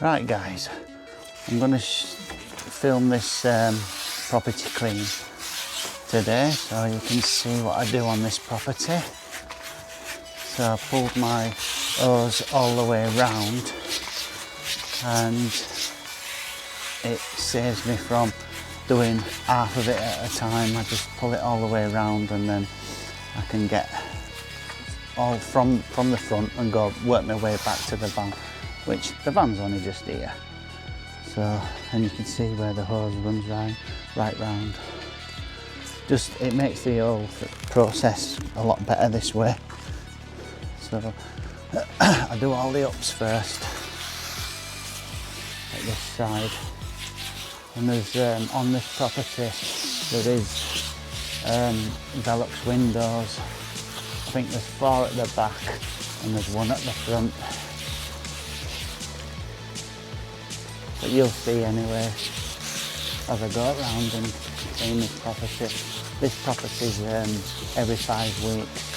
Right guys, I'm going to film this property clean today so you can see what I do on this property. So I pulled my hose all the way around and it saves me from doing half of it at a time. I just pull it all the way around and then I can get all from the front and go work my way back to the van, which the van's only just here. So, and you can see where the hose runs right round. Just, it makes the whole process a lot better this way. So I do all the ups first at this side, and there's on this property there is Velux windows. I think there's 4 at the back and there's 1 at the front, but you'll see anyway as I go around and clean this property. This property's every 5 weeks.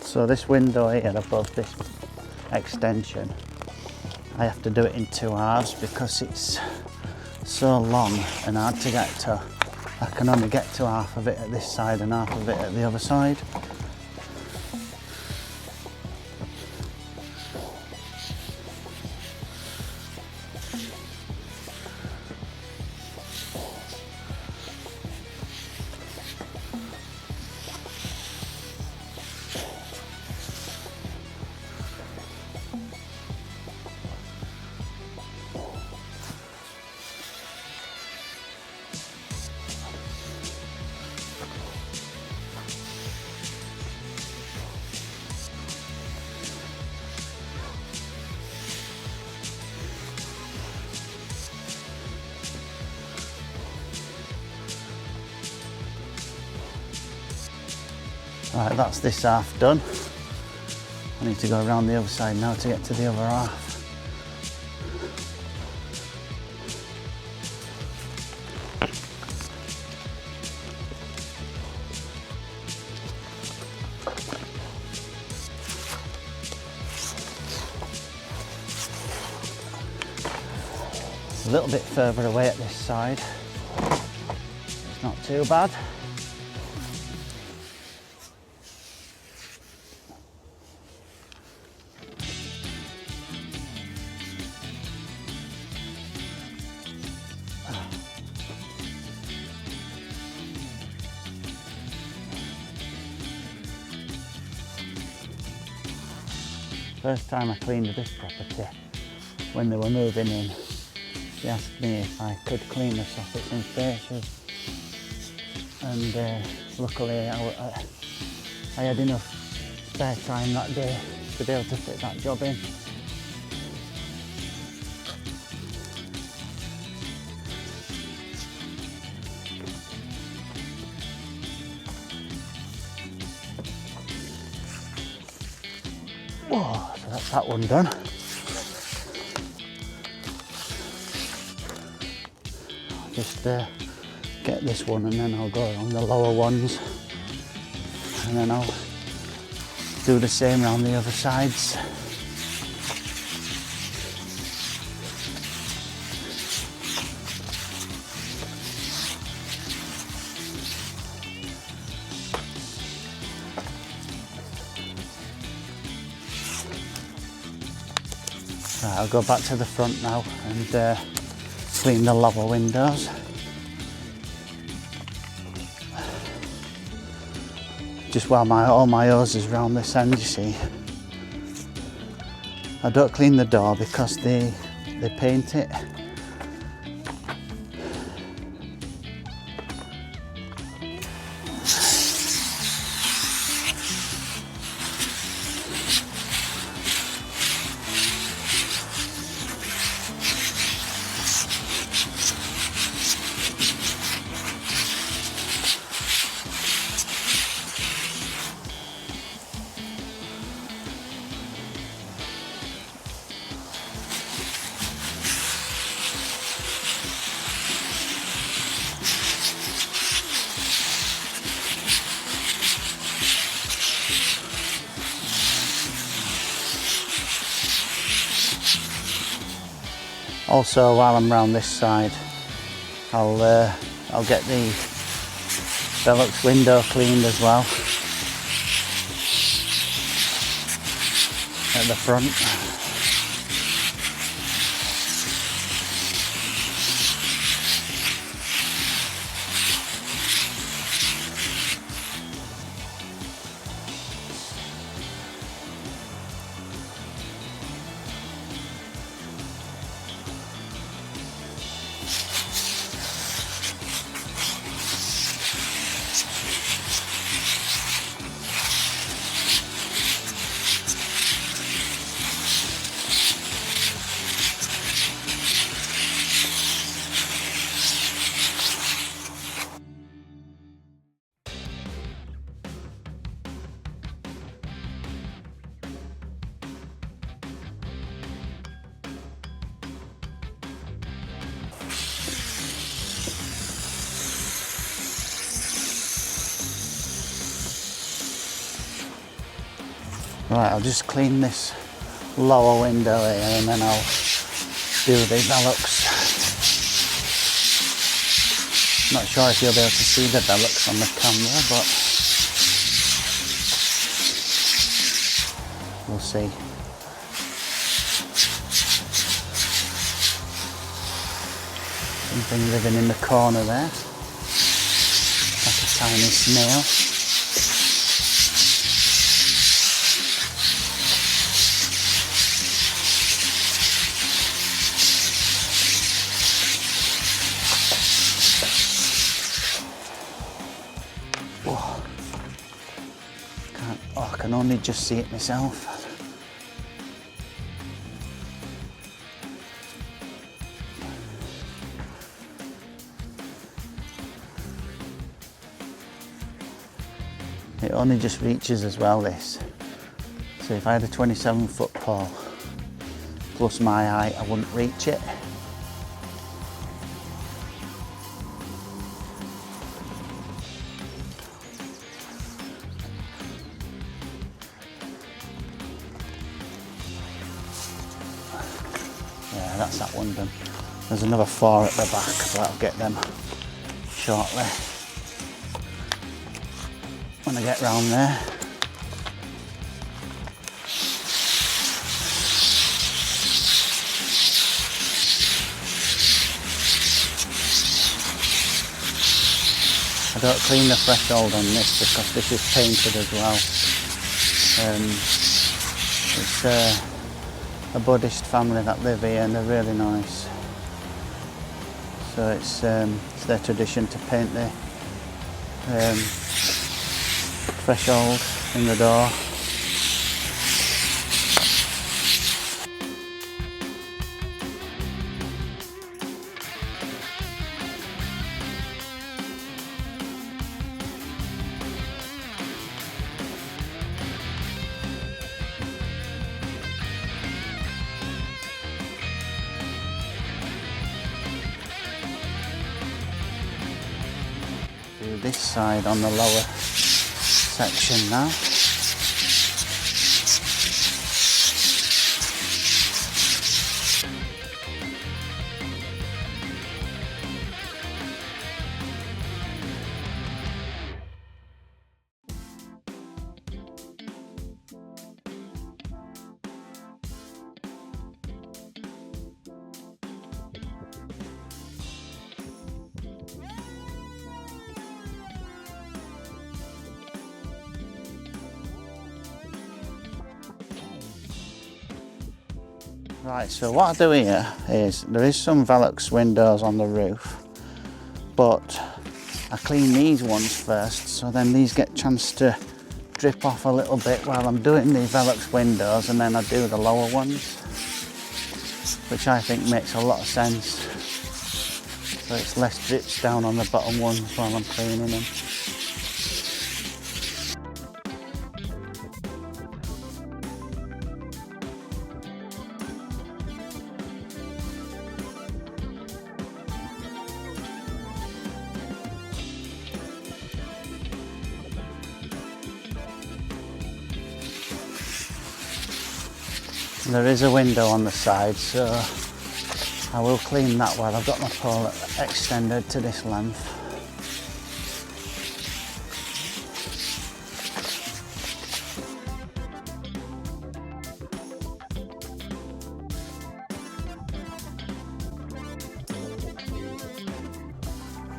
So this window here above this extension, I have to do it in 2 halves because it's so long and hard to get to. I can only get to half of it at this side and half of it at the other side. Right, that's this half done. I need to go around the other side now to get to the other half. It's a little bit further away at this side. It's not too bad. First time I cleaned this property, when they were moving in, they asked me if I could clean the soffits and fascias, and luckily I had enough spare time that day to be able to fit that job in. Oh, so that's that one done. I'll just get this one and then I'll go on the lower ones, and then I'll do the same around the other sides. Right, I'll go back to the front now and clean the lower windows. Just while all my hose is round this end, you see. I don't clean the door because they paint it. Also, while I'm round this side, I'll get the Velux window cleaned as well at the front. Right, I'll just clean this lower window here and then I'll do the Velux. Not sure if you'll be able to see the Velux on the camera, but we'll see. Something living in the corner there, like a tiny snail. I can only just see it myself. It only just reaches as well, this. So if I had a 27-foot pole plus my height, I wouldn't reach it. Yeah, that's that one done. There's another 4 at the back, but I'll get them shortly when I get round there. I don't clean the threshold on this because this is painted as well. It's a Buddhist family that live here and they're really nice. So it's their tradition to paint the threshold in the door. Do this side on the lower section now. Right, so what I do here is, there is some Velux windows on the roof, but I clean these ones first, so then these get a chance to drip off a little bit while I'm doing the Velux windows, and then I do the lower ones, which I think makes a lot of sense. So it's less drips down on the bottom ones while I'm cleaning them. There is a window on the side, so I will clean that well. I've got my pole extended to this length.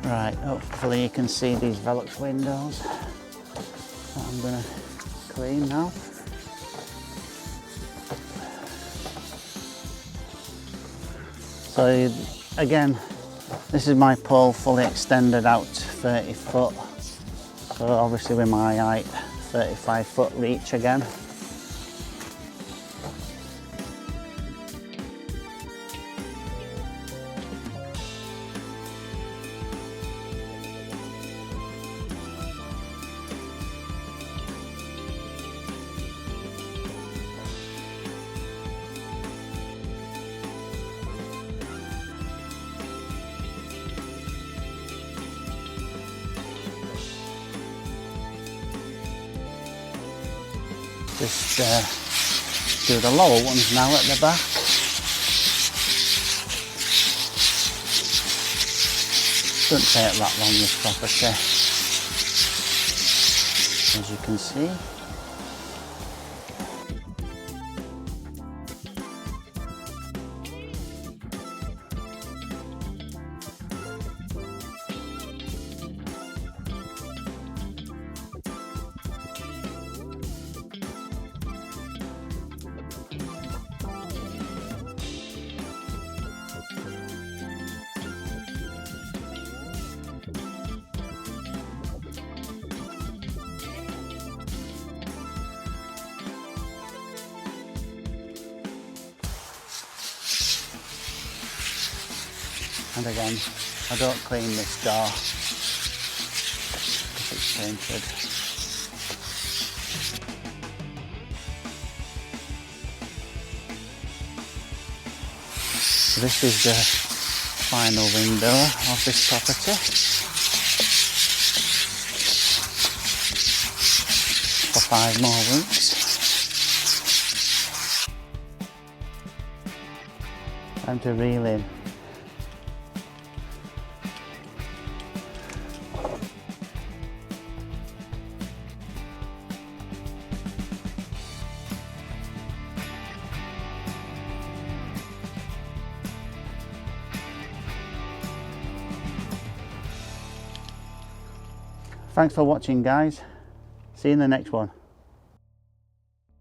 Right, hopefully you can see these Velux windows that I'm going to clean now. So again, this is my pole fully extended out 30 foot. So obviously with my height, 35 foot reach again. Just do the lower ones now at the back. Doesn't take that long, this property, as you can see. And again, I don't clean this door because it's painted. So this is the final window of this property. For 5 more weeks. Time to reel in. Thanks for watching, guys. See you in the next one.